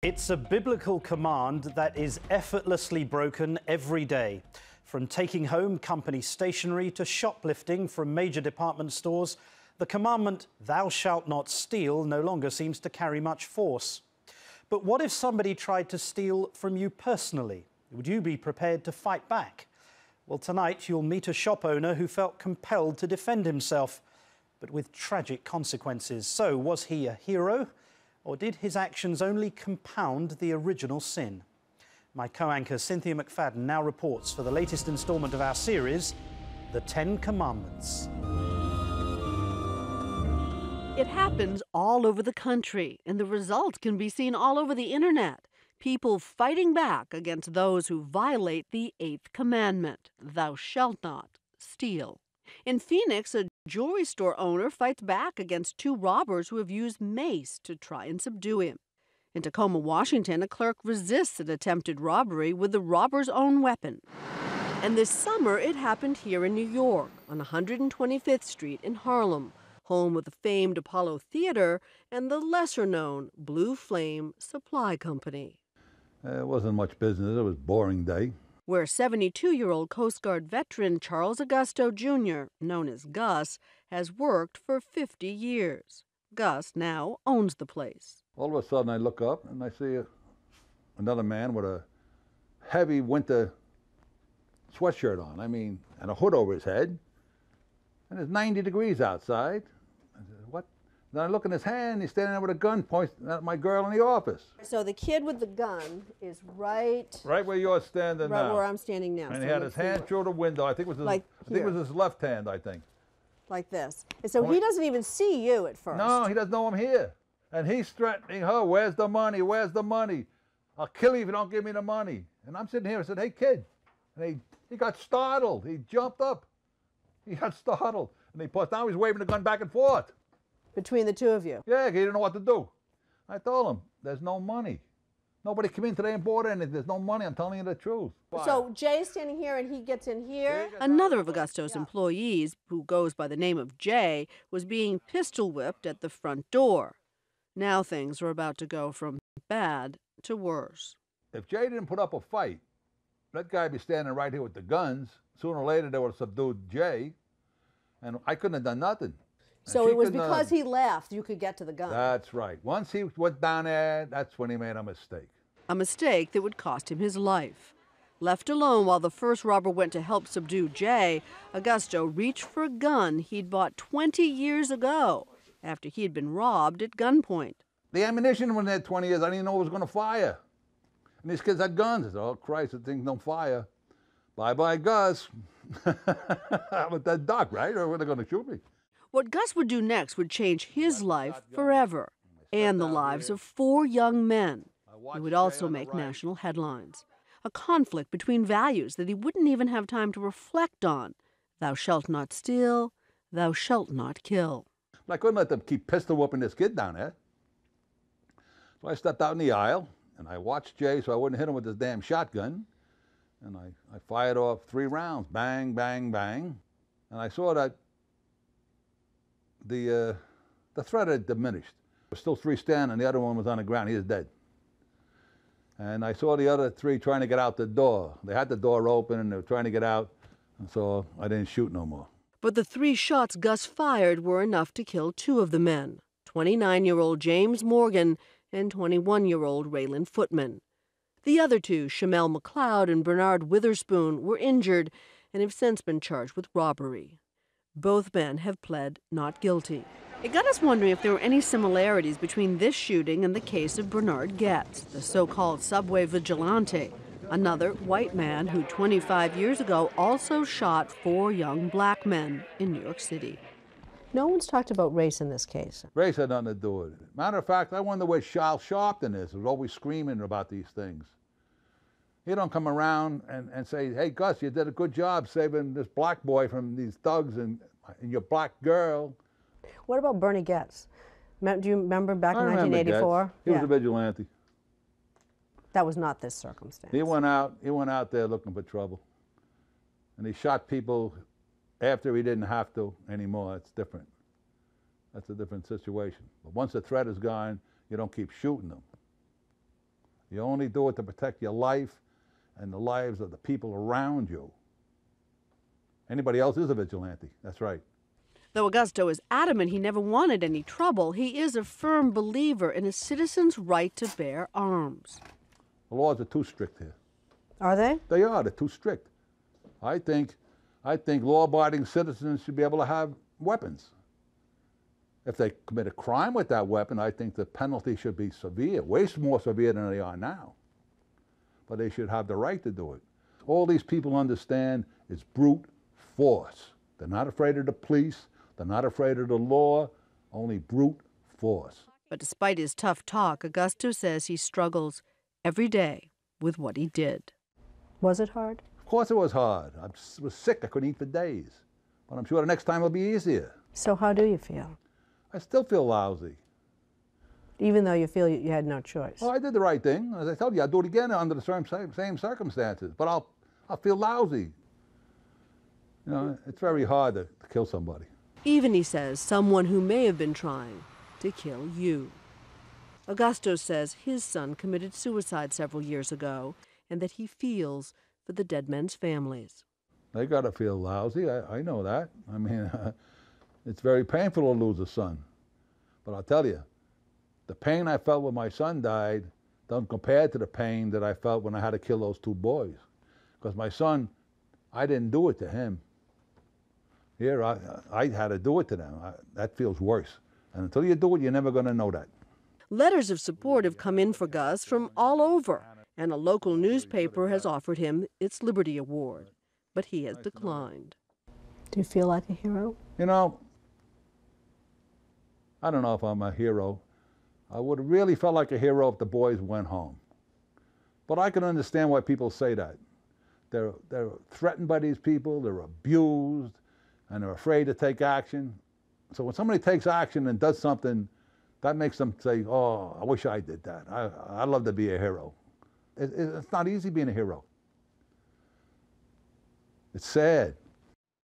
It's a biblical command that is effortlessly broken every day. From taking home company stationery to shoplifting from major department stores, the commandment, "Thou shalt not steal," no longer seems to carry much force. But what if somebody tried to steal from you personally? Would you be prepared to fight back? Well, tonight you'll meet a shop owner who felt compelled to defend himself, but with tragic consequences. So, was he a hero? Or did his actions only compound the original sin? My co-anchor Cynthia McFadden now reports for the latest instalment of our series, The Ten Commandments. It happens all over the country, and the result can be seen all over the internet. People fighting back against those who violate the eighth commandment, "Thou shalt not steal." In Phoenix, a jewelry store owner fights back against two robbers who have used mace to try and subdue him. In Tacoma, Washington, a clerk resists an attempted robbery with the robber's own weapon. And this summer, it happened here in New York, on 125th Street in Harlem, home of the famed Apollo Theater and the lesser-known Blue Flame Supply Company. It wasn't much business. It was a boring day. Where 72-year-old Coast Guard veteran Charles Augusto Jr., known as Gus, has worked for 50 years. Gus now owns the place. All of a sudden, I look up and I see another man with a heavy winter sweatshirt on. And a hood over his head. And it's 90 degrees outside. I said, "What?" Then I look in his hand. He's standing there with a gun pointing at my girl in the office. So the kid with the gun is right where you're standing now. Right where I'm standing now. And so he had his hand through the window. I think it was his, Like I think it was his left hand, I think. Like this. And so he doesn't even see you at first. No, he doesn't know I'm here. And he's threatening her, "Where's the money? Where's the money? I'll kill you if you don't give me the money." And I'm sitting here and said, "Hey, kid." And he got startled. He jumped up. He got startled. And now he's waving the gun back and forth. Between the two of you? Yeah, he didn't know what to do. I told him, "There's no money. Nobody came in today and bought anything. There's no money. I'm telling you the truth." So Jay's standing here and he gets in here? Another of Augusto's employees, who goes by the name of Jay, was being pistol whipped at the front door. Now things are about to go from bad to worse. If Jay didn't put up a fight, that guy would be standing right here with the guns. Sooner or later, they would have subdued Jay, and I couldn't have done nothing. So it was because he left you could get to the gun. That's right. Once he went down there, that's when he made a mistake. A mistake that would cost him his life. Left alone while the first robber went to help subdue Jay, Augusto reached for a gun he'd bought 20 years ago after he'd been robbed at gunpoint. The ammunition was there 20 years. I didn't even know it was going to fire. And these kids had guns. I said, "Oh, Christ, the thing don't fire. Bye-bye, Gus." But that duck, right? Or were they going to shoot me? What Gus would do next would change his life forever, and the lives of 4 young men. It would also make national headlines. A conflict between values that he wouldn't even have time to reflect on. Thou shalt not steal, thou shalt not kill. I couldn't let them keep pistol whooping this kid down there. So I stepped out in the aisle, and I watched Jay so I wouldn't hit him with this damn shotgun. And I fired off 3 rounds, bang, bang, bang. And I saw that the threat had diminished. There were still 3 standing, and the other one was on the ground. He was dead. And I saw the other 3 trying to get out the door. They had the door open, and they were trying to get out, and so I didn't shoot no more. But the 3 shots Gus fired were enough to kill 2 of the men, 29-year-old James Morgan and 21-year-old Raylan Footman. The other 2, Shamel McLeod and Bernard Witherspoon, were injured and have since been charged with robbery. Both men have pled not guilty. It got us wondering if there were any similarities between this shooting and the case of Bernard Goetz, the so-called subway vigilante, another white man who 25 years ago also shot 4 young black men in New York City. No one's talked about race in this case. Race had nothing to do with it. Matter of fact, I wonder where Charles Sharpton is. He was always screaming about these things. He don't come around and say, "Hey, Gus, you did a good job saving this black boy from these thugs and your black girl." What about Bernie Goetz? Do you remember back in 1984? He was a vigilante. That was not this circumstance. He went out there looking for trouble. And he shot people after he didn't have to anymore. It's different. That's a different situation. But once the threat is gone, you don't keep shooting them. You only do it to protect your life and the lives of the people around you. Anybody else is a vigilante, that's right. Though Augusto is adamant he never wanted any trouble, he is a firm believer in a citizen's right to bear arms. The laws are too strict here. Are they? They are, they're too strict. I think law-abiding citizens should be able to have weapons. If they commit a crime with that weapon, I think the penalty should be severe, way more severe than they are now. But they should have the right to do it. All these people understand is brute force. They're not afraid of the police, they're not afraid of the law, only brute force. But despite his tough talk, Augusto says he struggles every day with what he did. Was it hard? Of course it was hard. I was sick, I couldn't eat for days. But I'm sure the next time will be easier. So how do you feel? I still feel lousy. Even though you feel you had no choice? Well, I did the right thing. As I told you, I'll do it again under the same circumstances. But I'll feel lousy. You know, it's very hard to kill somebody. Even, he says, someone who may have been trying to kill you. Augusto says his son committed suicide several years ago and that he feels for the dead men's families. They got to feel lousy. I know that. I mean, it's very painful to lose a son. But I'll tell you, the pain I felt when my son died doesn't compare to the pain that I felt when I had to kill those two boys. Because my son, I didn't do it to him. Here, I had to do it to them. That feels worse. And until you do it, you're never going to know that. Letters of support have come in for Gus from all over, and a local newspaper has offered him its Liberty Award. But he has declined. Do you feel like a hero? You know, I don't know if I'm a hero. I would have really felt like a hero if the boys went home. But I can understand why people say that. They're threatened by these people, they're abused, and they're afraid to take action. So when somebody takes action and does something, that makes them say, oh, I wish I did that. I'd love to be a hero. It's not easy being a hero. It's sad.